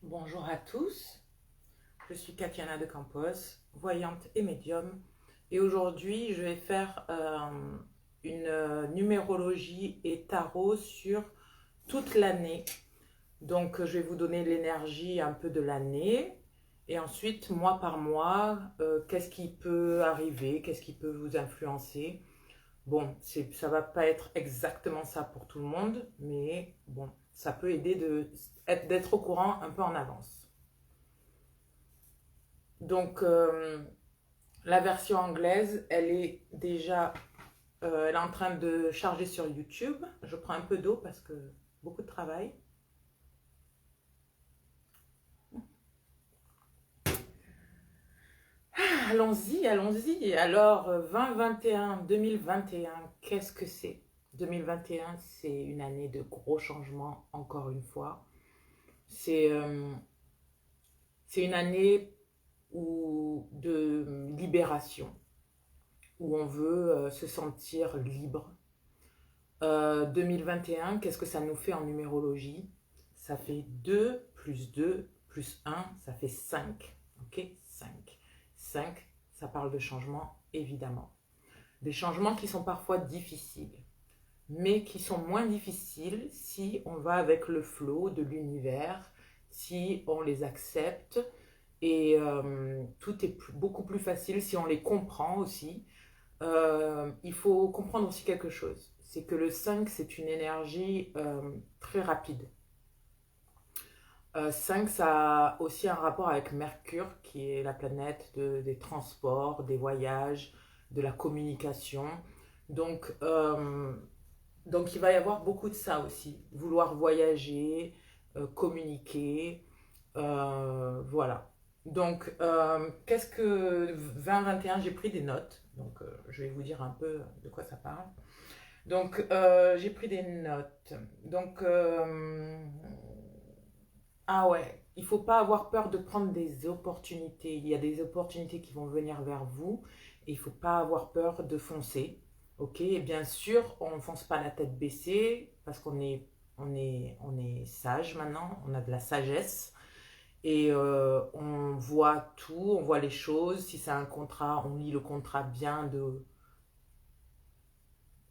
Bonjour à tous, je suis Katiana de Campos, voyante et médium, et aujourd'hui je vais faire une numérologie et tarot sur toute l'année. Donc je vais vous donner l'énergie un peu de l'année, et ensuite mois par mois, qu'est-ce qui peut arriver, qu'est-ce qui peut vous influencer. Bon, ça va pas être exactement ça pour tout le monde, mais bon, ça peut aider d'être au courant un peu en avance. Donc, la version anglaise, elle est en train de charger sur YouTube. Je prends un peu d'eau parce que beaucoup de travail. Allons-y, allons-y. Alors, 2021, 2021, qu'est-ce que c'est? 2021, c'est une année de gros changements, encore une fois. C'est euh, c'est une année de libération, où on veut se sentir libre. 2021, qu'est-ce que ça nous fait en numérologie? Ça fait 2 plus 2 plus 1, ça fait 5. Ok? 5. 5, ça parle de changement, évidemment. Des changements qui sont parfois difficiles, mais qui sont moins difficiles si on va avec le flow de l'univers, si on les accepte. Et tout est beaucoup plus facile si on les comprend aussi. Il faut comprendre aussi quelque chose. C'est que le 5, c'est une énergie très rapide. 5, ça a aussi un rapport avec Mercure, qui est la planète des transports, des voyages, de la communication. Donc, donc, il va y avoir beaucoup de ça aussi. Vouloir voyager, communiquer, voilà. Donc, qu'est-ce que 2021, j'ai pris des notes. Donc, je vais vous dire un peu de quoi ça parle. Donc, j'ai pris des notes. Donc, ah ouais, il faut pas avoir peur de prendre des opportunités. Il y a des opportunités qui vont venir vers vous et il faut pas avoir peur de foncer. Ok, et bien sûr, on ne fonce pas la tête baissée parce qu'on est sage maintenant, on a de la sagesse et on voit tout, on voit les choses. Si c'est un contrat, on lit le contrat bien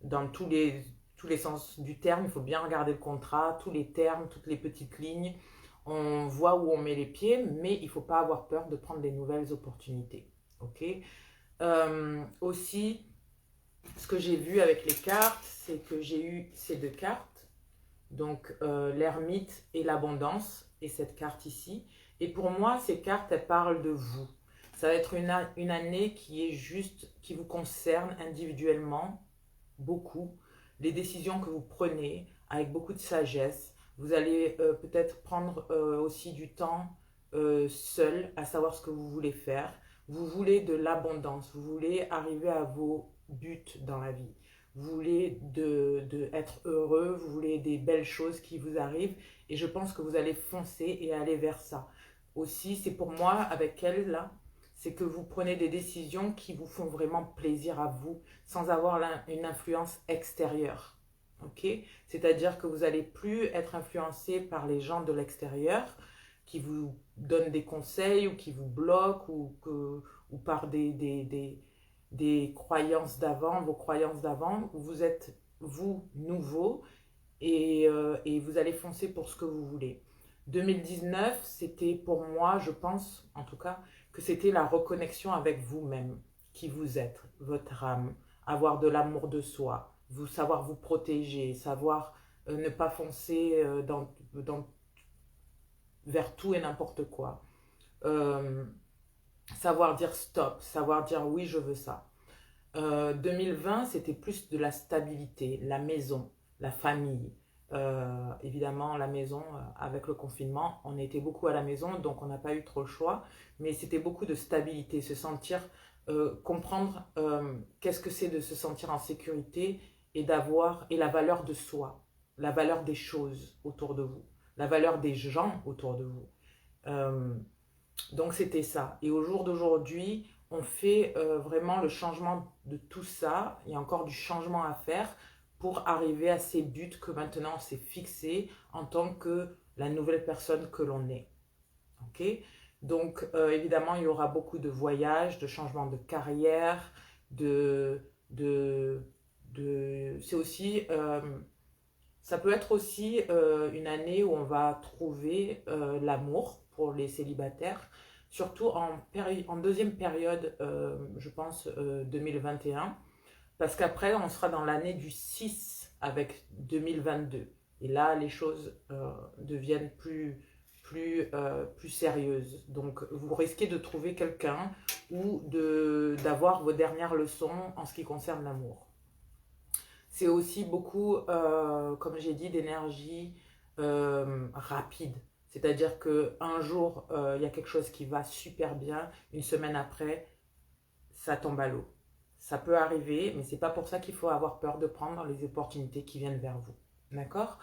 dans tous les sens du terme. Il faut bien regarder le contrat, tous les termes, toutes les petites lignes. On voit où on met les pieds, mais il ne faut pas avoir peur de prendre des nouvelles opportunités. Ok. Aussi, ce que j'ai vu avec les cartes, c'est que j'ai eu ces deux cartes, donc l'ermite et l'abondance, et cette carte ici. Et pour moi, ces cartes, elles parlent de vous. Ça va être une année qui est juste, qui vous concerne individuellement, beaucoup. Les décisions que vous prenez avec beaucoup de sagesse. Vous allez peut-être prendre aussi du temps seul à savoir ce que vous voulez faire. Vous voulez de l'abondance, vous voulez arriver à vos buts dans la vie. Vous voulez être heureux, vous voulez des belles choses qui vous arrivent et je pense que vous allez foncer et aller vers ça. Aussi, c'est pour moi avec elle là, c'est que vous prenez des décisions qui vous font vraiment plaisir à vous sans avoir une influence extérieure. Ok. C'est-à-dire que vous n'allez plus être influencé par les gens de l'extérieur qui vous donnent des conseils ou qui vous bloquent ou par des croyances d'avant, vos croyances d'avant. Vous êtes, vous, nouveau et vous allez foncer pour ce que vous voulez. 2019, c'était pour moi, je pense en tout cas, que c'était la reconnexion avec vous-même, qui vous êtes, votre âme, avoir de l'amour de soi, savoir vous protéger, savoir ne pas foncer vers tout et n'importe quoi. Euh, Savoir dire stop, savoir dire oui, je veux ça. 2020, c'était plus de la stabilité, la maison, la famille. Évidemment, la maison, avec le confinement, on était beaucoup à la maison, donc on n'a pas eu trop le choix. Mais c'était beaucoup de stabilité, se sentir, comprendre qu'est-ce que c'est de se sentir en sécurité et la valeur de soi, la valeur des choses autour de vous, la valeur des gens autour de vous. Euh, donc c'était ça. Et au jour d'aujourd'hui, on fait vraiment le changement de tout ça. Il y a encore du changement à faire pour arriver à ces buts que maintenant on s'est fixés en tant que la nouvelle personne que l'on est. Ok? Donc, évidemment, il y aura beaucoup de voyages, de changements de carrière, de, de, c'est aussi, ça peut être aussi une année où on va trouver l'amour pour les célibataires, surtout en deuxième période, je pense 2021, parce qu'après, on sera dans l'année du 6 avec 2022. Et là, les choses deviennent plus sérieuses. Donc, vous risquez de trouver quelqu'un ou d'avoir vos dernières leçons en ce qui concerne l'amour. C'est aussi beaucoup, comme j'ai dit, d'énergie rapide. C'est-à-dire qu'un jour, il y a quelque chose qui va super bien, une semaine après, ça tombe à l'eau. Ça peut arriver, mais c'est pas pour ça qu'il faut avoir peur de prendre les opportunités qui viennent vers vous. D'accord?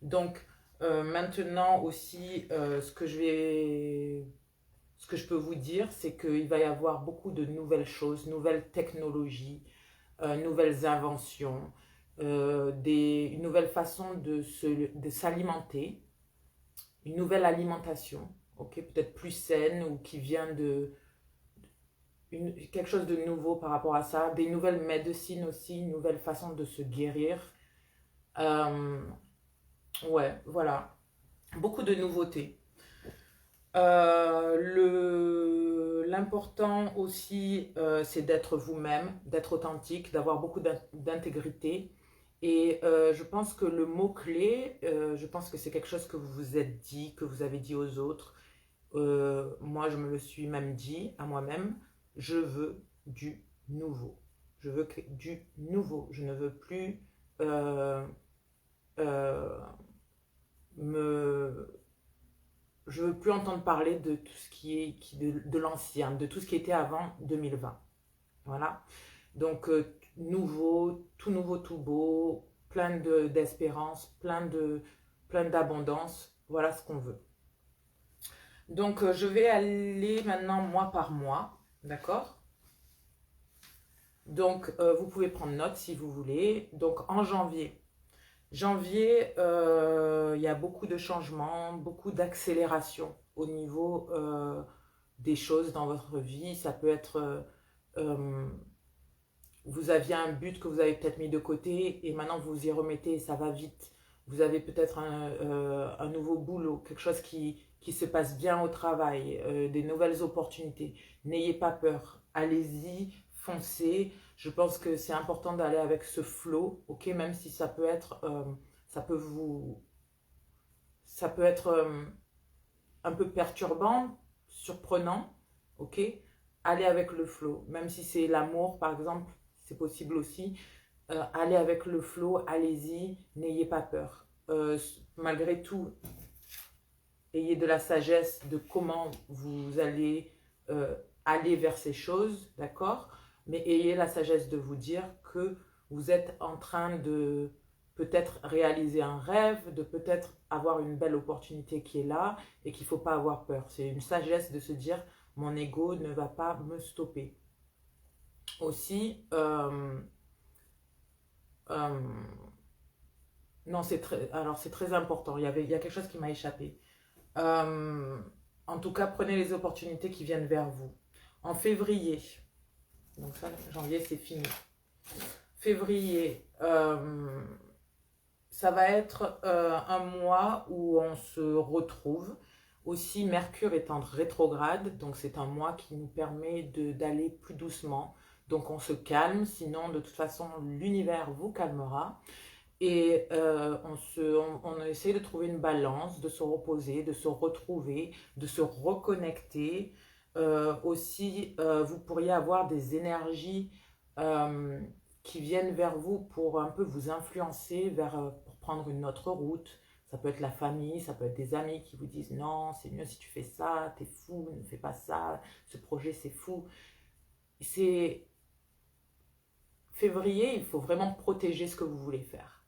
Donc, maintenant aussi, ce que je peux vous dire, c'est qu'il va y avoir beaucoup de nouvelles choses, nouvelles technologies, nouvelles inventions, une nouvelle façon de s'alimenter, une nouvelle alimentation, ok, peut-être plus saine ou qui vient quelque chose de nouveau par rapport à ça, des nouvelles médecines aussi, une nouvelle façon de se guérir. Euh, ouais, voilà, beaucoup de nouveautés. L'important aussi, c'est d'être vous-même, d'être authentique, d'avoir beaucoup d'intégrité. Et je pense que le mot-clé, je pense que c'est quelque chose que vous vous êtes dit, que vous avez dit aux autres. Moi, je me le suis même dit à moi-même, je veux du nouveau. Je veux du nouveau. Je ne veux plus euh, euh, me je veux plus entendre parler de tout ce de l'ancien, de tout ce qui était avant 2020. Voilà. Donc nouveau, tout beau, d'espérance, plein d'abondance. Voilà ce qu'on veut. Donc je vais aller maintenant mois par mois, d'accord? Donc vous pouvez prendre note si vous voulez. Donc en janvier, il y a beaucoup de changements, beaucoup d'accélération au niveau des choses dans votre vie. Ça peut être, euh, vous aviez un but que vous avez peut-être mis de côté et maintenant vous y remettez et ça va vite. Vous avez peut-être un nouveau boulot, quelque chose qui se passe bien au travail, des nouvelles opportunités. N'ayez pas peur, allez-y, foncez. Je pense que c'est important d'aller avec ce flow, ok, même si ça peut être, ça peut vous, ça peut être un peu perturbant, surprenant, ok. Allez avec le flow, même si c'est l'amour par exemple, c'est possible aussi. Allez avec le flow, allez-y, n'ayez pas peur. Malgré tout, ayez de la sagesse de comment vous allez aller vers ces choses, d'accord? Mais ayez la sagesse de vous dire que vous êtes en train de peut-être réaliser un rêve, de peut-être avoir une belle opportunité qui est là et qu'il ne faut pas avoir peur. C'est une sagesse de se dire mon ego ne va pas me stopper. Aussi, euh, non, alors c'est très important. Il y a quelque chose qui m'a échappé. Euh, En tout cas, prenez les opportunités qui viennent vers vous. En février, donc ça, janvier, c'est fini. Février, ça va être un mois où on se retrouve. Aussi, Mercure est en rétrograde, donc c'est un mois qui nous permet d'aller plus doucement. Donc on se calme, sinon de toute façon l'univers vous calmera. Et on essaie de trouver une balance, de se reposer, de se retrouver, de se reconnecter. Aussi, vous pourriez avoir des énergies euh, qui viennent vers vous pour un peu vous influencer pour prendre une autre route. Ça peut être la famille, ça peut être des amis qui vous disent non, c'est mieux si tu fais ça, t'es fou, ne fais pas ça, ce projet c'est fou. C'est février, il faut vraiment protéger ce que vous voulez faire.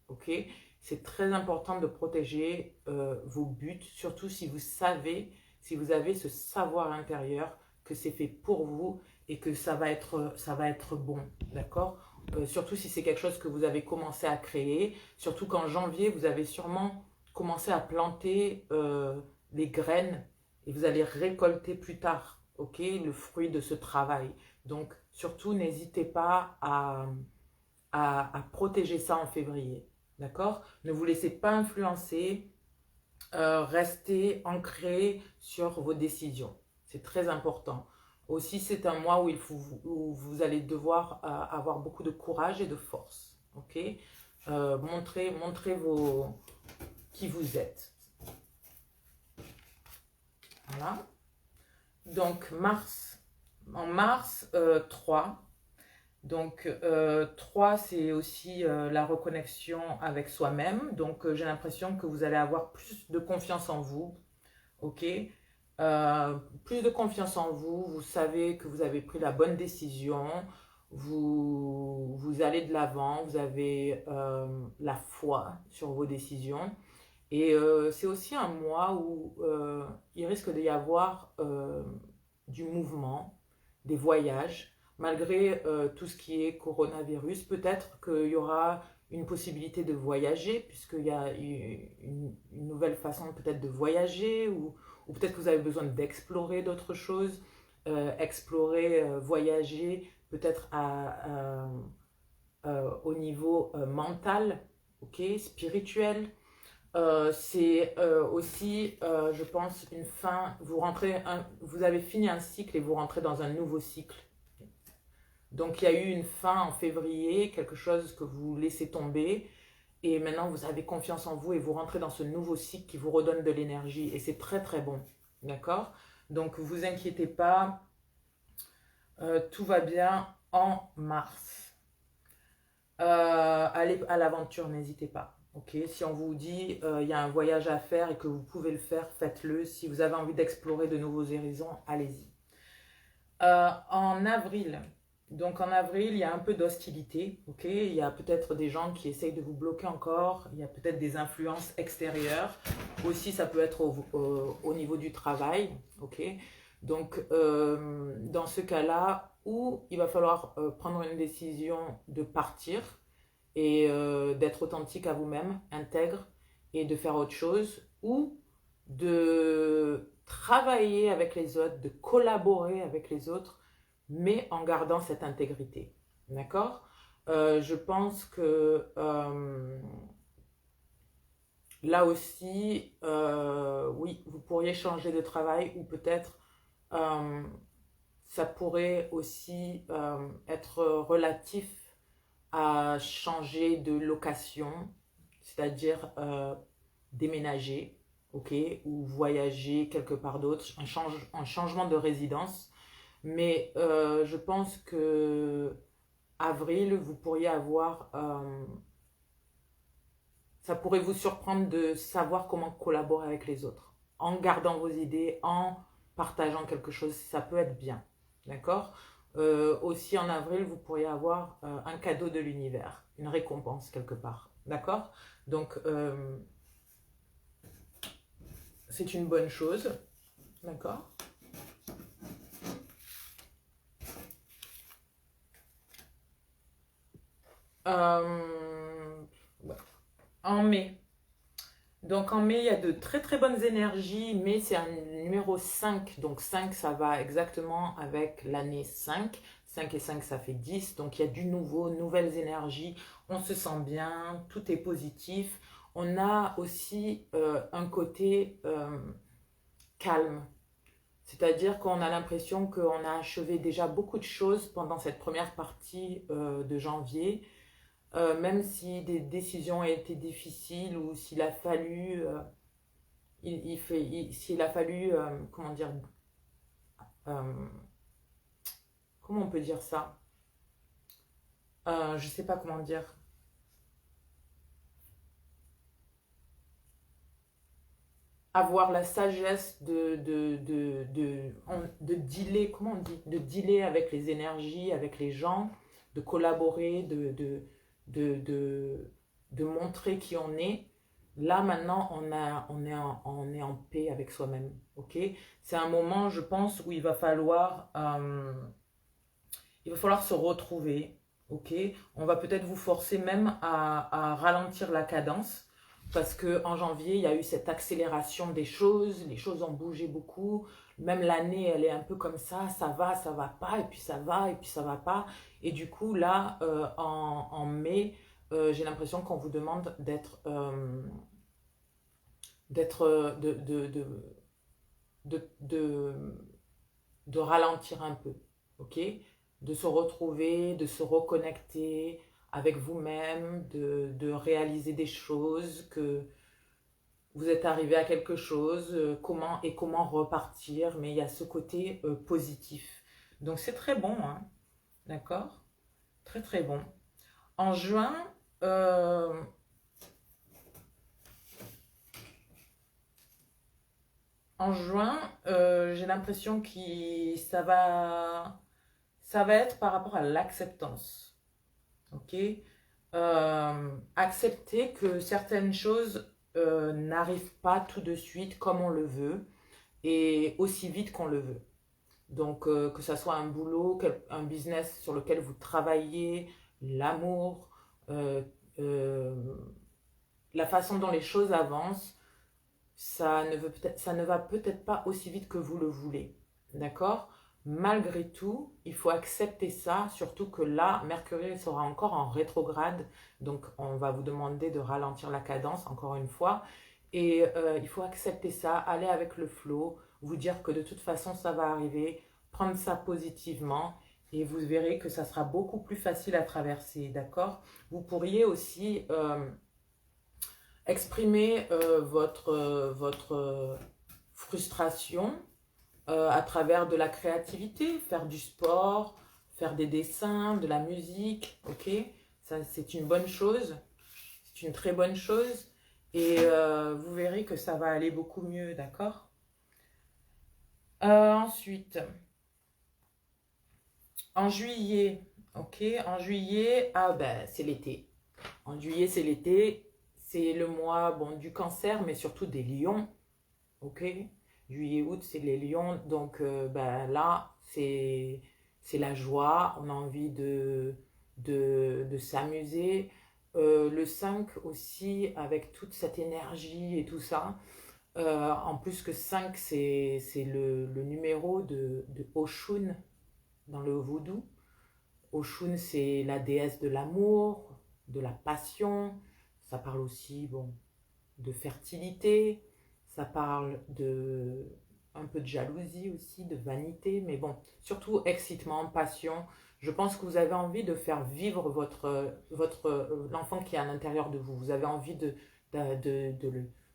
Ok, c'est très important de protéger vos buts, surtout si vous savez, si vous avez ce savoir intérieur que c'est fait pour vous et que ça va être bon, d'accord. Surtout si c'est quelque chose que vous avez commencé à créer, surtout qu'en janvier, vous avez sûrement commencé à planter les graines et vous allez récolter plus tard, ok, le fruit de ce travail. Donc, surtout, n'hésitez pas à protéger ça en février, d'accord? Ne vous laissez pas influencer, restez ancré sur vos décisions. C'est très important. Aussi, c'est un mois où vous allez devoir avoir beaucoup de courage et de force, ok? Montrez qui vous êtes. Voilà. Donc, en mars, 3. Donc, 3, c'est aussi la reconnexion avec soi-même. Donc, j'ai l'impression que vous allez avoir plus de confiance en vous. Ok? Plus de confiance en vous. Vous savez que vous avez pris la bonne décision. Vous allez de l'avant. Vous avez la foi sur vos décisions. Et c'est aussi un mois où il risque d'y avoir du mouvement, des voyages. Malgré tout ce qui est coronavirus, peut-être qu'il y aura une possibilité de voyager, puisqu'il y a une nouvelle façon peut-être de voyager, ou peut-être que vous avez besoin d'explorer d'autres choses, voyager peut-être au niveau mental, ok, spirituel. C'est aussi, je pense, une fin. Vous avez fini un cycle et vous rentrez dans un nouveau cycle. Donc, il y a eu une fin en février, quelque chose que vous laissez tomber. Et maintenant, vous avez confiance en vous et vous rentrez dans ce nouveau cycle qui vous redonne de l'énergie. Et c'est très, très bon. D'accord? Donc, ne vous inquiétez pas. Tout va bien en mars. Allez à l'aventure, n'hésitez pas. Ok, si on vous dit il y a un voyage à faire et que vous pouvez le faire, faites-le. Si vous avez envie d'explorer de nouveaux horizons, allez-y. En avril, donc en avril, il y a un peu d'hostilité. Ok, il y a peut-être des gens qui essayent de vous bloquer encore. Il y a peut-être des influences extérieures. Aussi, ça peut être au niveau du travail. Ok, donc dans ce cas-là, où il va falloir prendre une décision de partir et d'être authentique à vous-même, intègre, et de faire autre chose, ou de travailler avec les autres, de collaborer avec les autres, mais en gardant cette intégrité. D'accord? Je pense que là aussi, oui, vous pourriez changer de travail, ou peut-être ça pourrait aussi être relatif à changer de location, c'est-à-dire déménager, ok, ou voyager quelque part d'autre, un changement de résidence. Mais je pense que avril, vous pourriez avoir, ça pourrait vous surprendre de savoir comment collaborer avec les autres, en gardant vos idées, en partageant quelque chose, ça peut être bien, d'accord? Aussi en avril, vous pourriez avoir un cadeau de l'univers, une récompense quelque part, d'accord? Donc, c'est une bonne chose, d'accord? Ouais. En mai. Donc en mai, il y a de très très bonnes énergies. Mai, c'est un numéro 5. Donc 5, ça va exactement avec l'année 5. 5 et 5, ça fait 10. Donc il y a du nouveau, nouvelles énergies. On se sent bien, tout est positif. On a aussi un côté calme. C'est-à-dire qu'on a l'impression qu'on a achevé déjà beaucoup de choses pendant cette première partie de janvier. Même si des décisions ont été difficiles, ou s'il a fallu, s'il a fallu, comment dire, euh, comment on peut dire ça? Je sais pas comment dire. Avoir la sagesse de dealer, comment on dit? De dealer avec les énergies, avec les gens, de collaborer, de montrer qui on est. Là, maintenant, on est en paix avec soi-même. Ok? C'est un moment, je pense, où il va falloir se retrouver. Ok? On va peut-être vous forcer même à ralentir la cadence parce qu'en janvier, il y a eu cette accélération des choses, les choses ont bougé beaucoup, même l'année, elle est un peu comme ça va pas, et puis ça va, et puis ça va pas. Et du coup, là, en mai, j'ai l'impression qu'on vous demande de, de ralentir un peu, ok? De se retrouver, de se reconnecter avec vous-même, de réaliser des choses, que vous êtes arrivé à quelque chose, comment repartir, mais il y a ce côté positif. Donc c'est très bon, hein, d'accord? Très très bon. En juin, euh, j'ai l'impression que ça va être par rapport à l'acceptance. Ok? Accepter que certaines choses n'arrivent pas tout de suite comme on le veut et aussi vite qu'on le veut. Donc, que ça soit un boulot, un business sur lequel vous travaillez, l'amour, euh, euh, la façon dont les choses avancent, ça ne va peut-être pas aussi vite que vous le voulez. D'accord? Malgré tout, il faut accepter ça, surtout que là, Mercure sera encore en rétrograde. Donc, on va vous demander de ralentir la cadence, encore une fois. Et il faut accepter ça, aller avec le flow, vous dire que de toute façon, ça va arriver, prendre ça positivement. Et vous verrez que ça sera beaucoup plus facile à traverser, d'accord? Vous pourriez aussi exprimer votre frustration à travers de la créativité, faire du sport, faire des dessins, de la musique, ok? Ça, c'est une bonne chose, c'est une très bonne chose. Et vous verrez que ça va aller beaucoup mieux, d'accord? Ensuite, en juillet, ok? En juillet, ah ben, c'est l'été. En juillet, c'est l'été. C'est le mois, bon, du cancer, mais surtout des lions. Ok? Juillet, août, c'est les lions. Donc ben, là, c'est la joie. On a envie de s'amuser. Le 5 aussi, avec toute cette énergie et tout ça. En plus que 5 c'est le numéro de Oshun dans le vaudou. Oshun, c'est la déesse de l'amour, de la passion. Ça parle aussi, bon, de fertilité, ça parle de un peu de jalousie aussi, de vanité, mais bon, surtout excitement, passion. Je pense que vous avez envie de faire vivre l'enfant qui est à l'intérieur de vous. Vous avez envie de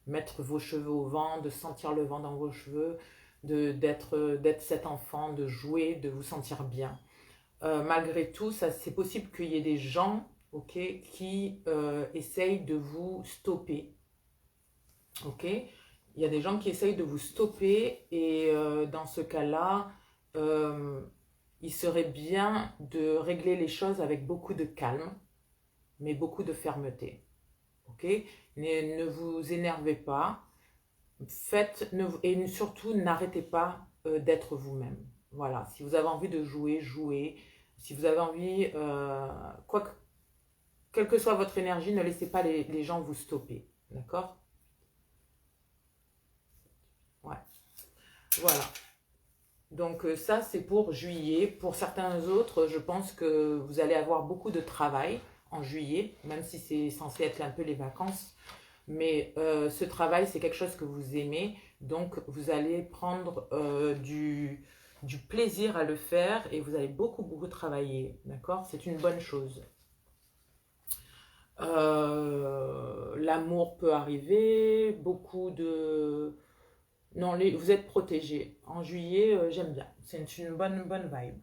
mettre vos cheveux au vent, de sentir le vent dans vos cheveux, d'être cet enfant, de jouer, de vous sentir bien. Malgré tout, c'est possible qu'il y ait des gens, ok, qui essayent de vous stopper. Ok? Il y a des gens qui essayent de vous stopper et dans ce cas-là, euh, il serait bien de régler les choses avec beaucoup de calme, mais beaucoup de fermeté. Ok? Ne vous énervez pas, et surtout n'arrêtez pas d'être vous-même. Voilà, si vous avez envie de jouer, jouez. Si vous avez envie, quelle que soit votre énergie, ne laissez pas les gens vous stopper. D'accord? Ouais. Voilà. Donc ça, c'est pour juillet. Pour certains autres, je pense que vous allez avoir beaucoup de travail en juillet, même si c'est censé être un peu les vacances. Mais ce travail, c'est quelque chose que vous aimez. Donc vous allez prendre du plaisir à le faire et vous allez beaucoup, beaucoup travailler. D'accord? C'est une bonne chose. L'amour peut arriver, beaucoup de non, vous êtes protégés. En juillet, j'aime bien. C'est une bonne vibe.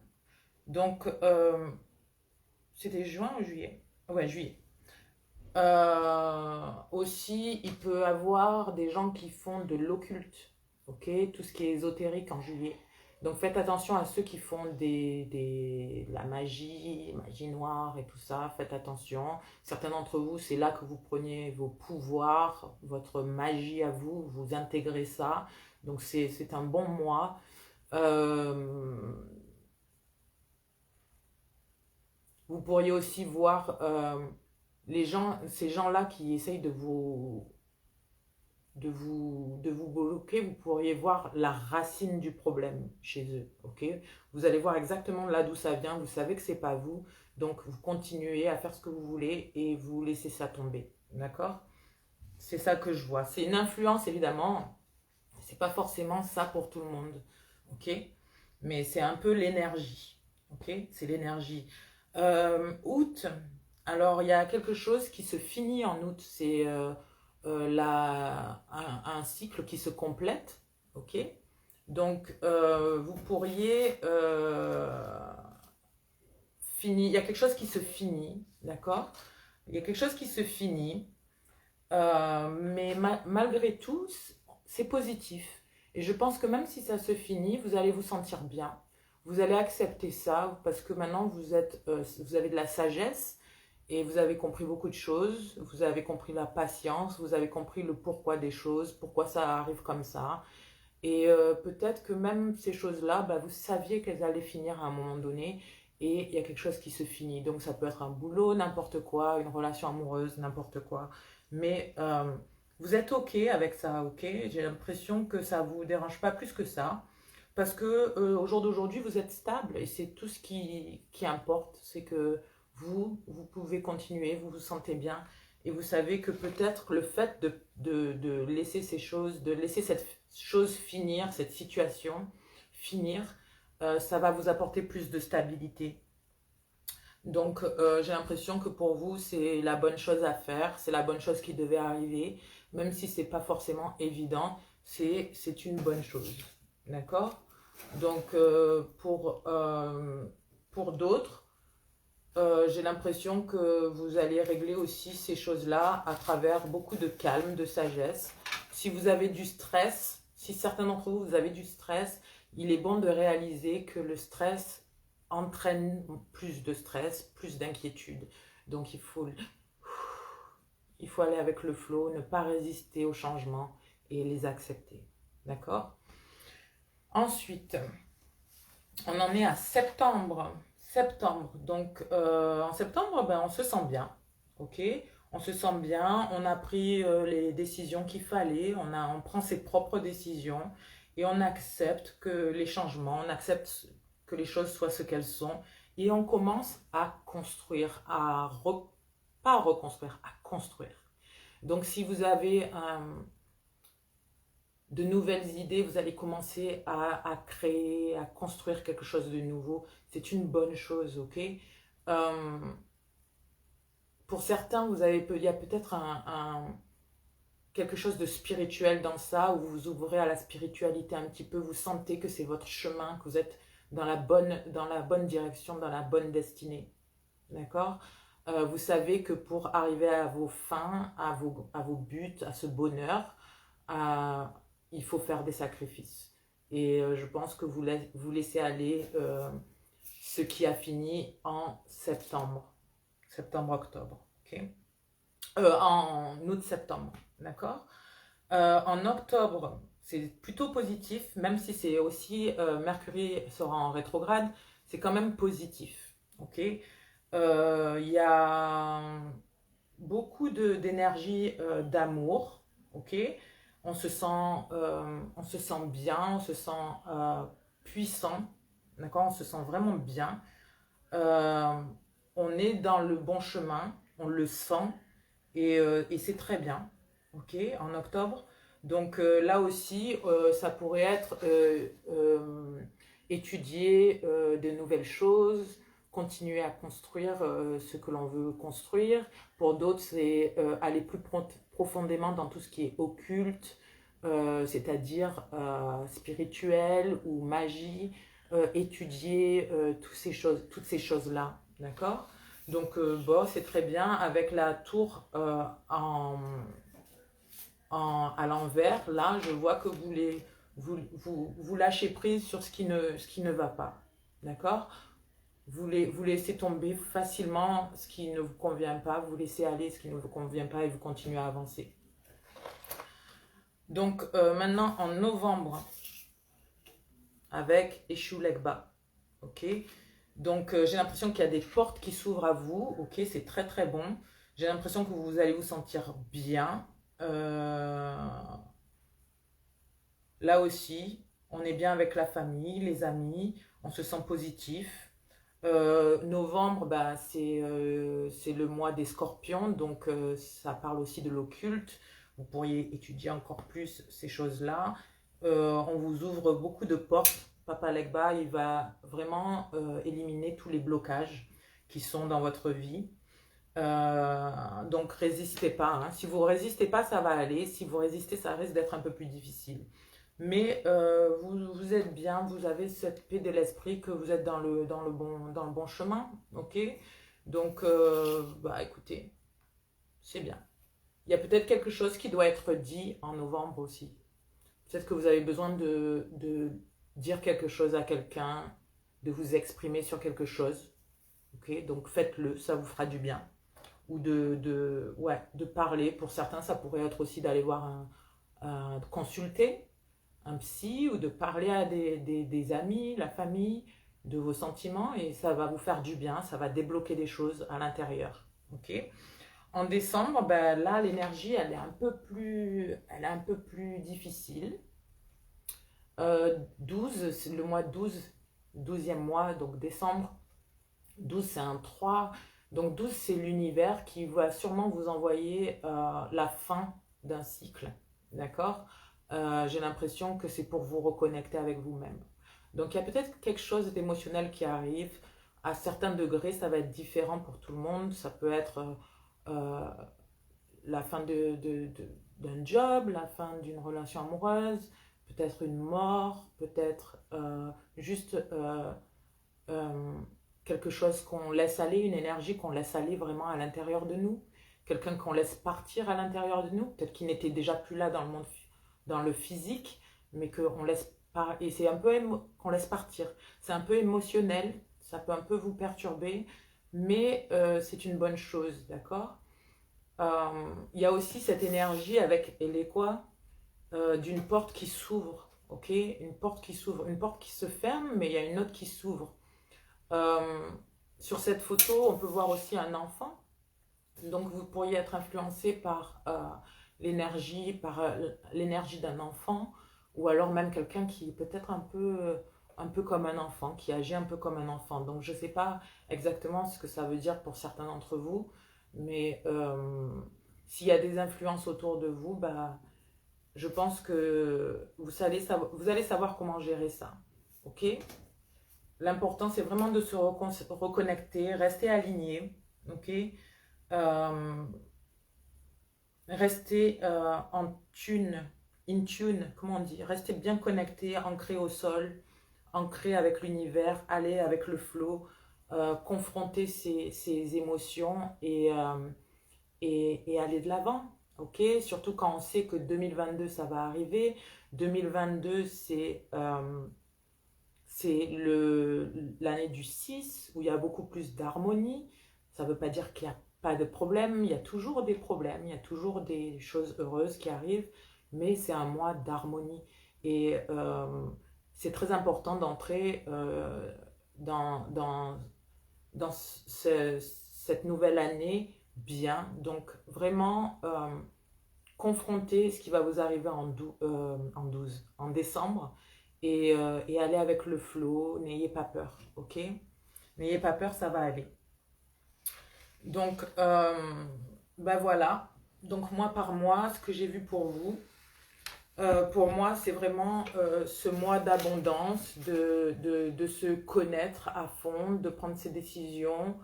Donc, c'était juin ou juillet? Ouais, juillet. Aussi, il peut y avoir des gens qui font de l'occulte, ok? Tout ce qui est ésotérique en juillet. Donc faites attention à ceux qui font de la magie, magie noire et tout ça. Faites attention. Certains d'entre vous, c'est là que vous preniez vos pouvoirs, votre magie à vous, vous intégrez ça. Donc c'est un bon mois. Euh, Vous pourriez aussi voir ces gens-là qui essayent de vous de vous bloquer, vous pourriez voir la racine du problème chez eux, ok? Vous allez voir exactement là d'où ça vient, vous savez que c'est pas vous, donc vous continuez à faire ce que vous voulez et vous laissez ça tomber, d'accord? C'est ça que je vois. C'est une influence, évidemment, c'est pas forcément ça pour tout le monde, ok? Mais c'est un peu l'énergie, ok? C'est l'énergie. Août, alors il y a quelque chose qui se finit en août, c'est un cycle qui se complète, ok? Donc vous pourriez finir, il y a quelque chose qui se finit, d'accord? Il y a quelque chose qui se finit, mais malgré tout, c'est positif. Et je pense que même si ça se finit, vous allez vous sentir bien. Vous allez accepter ça parce que maintenant vous avez de la sagesse et vous avez compris beaucoup de choses. Vous avez compris la patience, vous avez compris le pourquoi des choses, pourquoi ça arrive comme ça. Et peut-être que même ces choses-là, bah, vous saviez qu'elles allaient finir à un moment donné et il y a quelque chose qui se finit. Donc ça peut être un boulot, n'importe quoi, une relation amoureuse, n'importe quoi. Mais vous êtes OK avec ça, OK? J'ai l'impression que ça ne vous dérange pas plus que ça. Parce que au jour d'aujourd'hui, vous êtes stable et c'est tout ce qui importe. C'est que vous pouvez continuer, vous vous sentez bien. Et vous savez que peut-être le fait de laisser ces choses, de laisser cette chose finir, cette situation finir, ça va vous apporter plus de stabilité. Donc, j'ai l'impression que pour vous, c'est la bonne chose à faire, c'est la bonne chose qui devait arriver, même si c'est pas forcément évident, c'est une bonne chose. D'accord? Donc, pour d'autres, j'ai l'impression que vous allez régler aussi ces choses-là à travers beaucoup de calme, de sagesse. Si vous avez du stress, si certains d'entre vous, vous avez du stress, il est bon de réaliser que le stress entraîne plus de stress, plus d'inquiétude. Donc il faut aller avec le flow, ne pas résister aux changements et les accepter. D'accord? Ensuite, on en est à septembre. Septembre. Donc, en septembre, ben, on se sent bien. OK? On se sent bien. On a pris les décisions qu'il fallait. On prend ses propres décisions. Et on accepte que les changements, on accepte que les choses soient ce qu'elles sont. Et on commence à construire, pas à reconstruire, à construire. Donc, si vous avez de nouvelles idées, vous allez commencer à créer, à construire quelque chose de nouveau. C'est une bonne chose, ok? Pour certains, il y a peut-être quelque chose de spirituel dans ça, où vous vous ouvrez à la spiritualité un petit peu, vous sentez que c'est votre chemin, que vous êtes dans la bonne direction, dans la bonne destinée. D'accord? Vous savez que pour arriver à vos fins, à vos buts, à ce bonheur, il faut faire des sacrifices. Et je pense que vous laissez aller ce qui a fini en septembre. Septembre-octobre. Okay, en août-septembre. D'accord, en octobre, c'est plutôt positif, même si c'est aussi Mercure sera en rétrograde, c'est quand même positif. Ok, il y a beaucoup d'énergie, d'amour. Ok, on se sent bien, on se sent puissant, d'accord, on se sent vraiment bien. On est dans le bon chemin, on le sent et c'est très bien, ok, en octobre. Donc là aussi, ça pourrait être étudier de nouvelles choses, continuer à construire ce que l'on veut construire. Pour d'autres, c'est aller plus profondément dans tout ce qui est occulte, c'est-à-dire spirituel ou magie, étudier toutes ces choses-là, d'accord? Donc, bon, c'est très bien avec la tour à l'envers. Là, je vois que vous lâchez prise sur ce qui ne va pas, d'accord? Vous laissez tomber facilement ce qui ne vous convient pas, vous laissez aller ce qui ne vous convient pas et vous continuez à avancer. Donc maintenant en novembre, avec Eshu Legba, ok. Donc j'ai l'impression qu'il y a des portes qui s'ouvrent à vous, ok, c'est très bon. J'ai l'impression que vous allez vous sentir bien. là aussi, on est bien avec la famille, les amis, on se sent positif. Novembre, bah, c'est le mois des scorpions, donc ça parle aussi de l'occulte. Vous pourriez étudier encore plus ces choses-là. On vous ouvre beaucoup de portes. Papa Legba, il va vraiment éliminer tous les blocages qui sont dans votre vie. Donc résistez pas, hein. Si vous résistez pas, ça va aller. Si vous résistez, ça risque d'être un peu plus difficile. Mais vous êtes bien, vous avez cette paix de l'esprit que vous êtes dans le bon chemin, ok? Donc, bah écoutez, c'est bien. Il y a peut-être quelque chose qui doit être dit en novembre aussi. Peut-être que vous avez besoin de dire quelque chose à quelqu'un, de vous exprimer sur quelque chose, ok? Donc faites-le, ça vous fera du bien. Ou ouais, de parler. Pour certains, ça pourrait être aussi d'aller voir consulter un psy ou de parler à des amis, la famille, de vos sentiments et ça va vous faire du bien, ça va débloquer des choses à l'intérieur. Ok. En décembre, ben là, l'énergie, elle est un peu plus difficile. 12, c'est le mois 12, 12e mois, donc décembre. 12, c'est un 3. Donc 12, c'est l'univers qui va sûrement vous envoyer la fin d'un cycle. D'accord? J'ai l'impression que c'est pour vous reconnecter avec vous-même. Donc il y a peut-être quelque chose d'émotionnel qui arrive. À certains degrés, ça va être différent pour tout le monde. Ça peut être euh, la fin d'un job, la fin d'une relation amoureuse, peut-être une mort, peut-être juste euh, quelque chose qu'on laisse aller, une énergie qu'on laisse aller vraiment à l'intérieur de nous, quelqu'un qu'on laisse partir à l'intérieur de nous, peut-être qu'il n'était déjà plus là dans le monde, dans le physique, mais qu'on laisse pas, et c'est un peu qu'on laisse partir. C'est un peu émotionnel, ça peut un peu vous perturber, mais c'est une bonne chose, d'accord? Il y a aussi cette énergie avec Elekwa d'une porte qui s'ouvre, ok? Une porte qui s'ouvre, une porte qui se ferme, mais il y a une autre qui s'ouvre. Euh, sur cette photo, on peut voir aussi un enfant. Donc, vous pourriez être influencé par l'énergie d'un enfant, ou alors même quelqu'un qui est peut-être un peu comme un enfant, qui agit un peu comme un enfant. Donc, je ne sais pas exactement ce que ça veut dire pour certains d'entre vous, mais s'il y a des influences autour de vous, bah, je pense que vous allez savoir comment gérer ça. Ok? L'important, c'est vraiment de se reconnecter, rester aligné, ok? Euh, Rester in tune, comment on dit? Rester bien connecté, ancré au sol, ancré avec l'univers, aller avec le flow, confronter ses émotions et aller de l'avant, ok? Surtout quand on sait que 2022, ça va arriver. 2022, c'est l'année du 6 où il y a beaucoup plus d'harmonie. Ça ne veut pas dire qu'il n'y a pas de problème, il y a toujours des problèmes, il y a toujours des choses heureuses qui arrivent, mais c'est un mois d'harmonie. Et c'est très important d'entrer dans cette nouvelle année bien. Donc vraiment confronter ce qui va vous arriver en décembre et aller avec le flow. N'ayez pas peur, ok? N'ayez pas peur, ça va aller. Donc, ben voilà. Donc, mois par mois, ce que j'ai vu pour moi, c'est vraiment ce mois d'abondance, de se connaître à fond, de prendre ses décisions,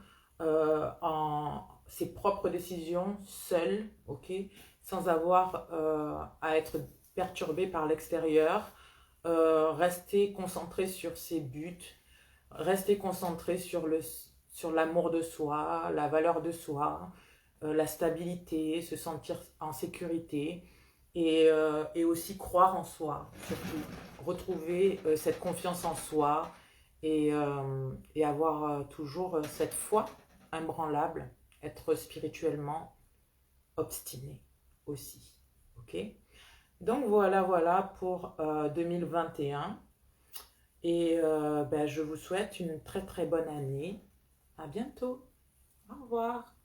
ses propres décisions, seul, ok? Sans avoir à être perturbé par l'extérieur. Rester concentré sur ses buts, rester concentré sur l'amour de soi, la valeur de soi, la stabilité, se sentir en sécurité et aussi croire en soi, surtout. Retrouver cette confiance en soi et avoir toujours cette foi imbranlable, être spirituellement obstiné aussi. Ok? Donc voilà pour 2021. Et ben, je vous souhaite une très très bonne année. À bientôt. Au revoir.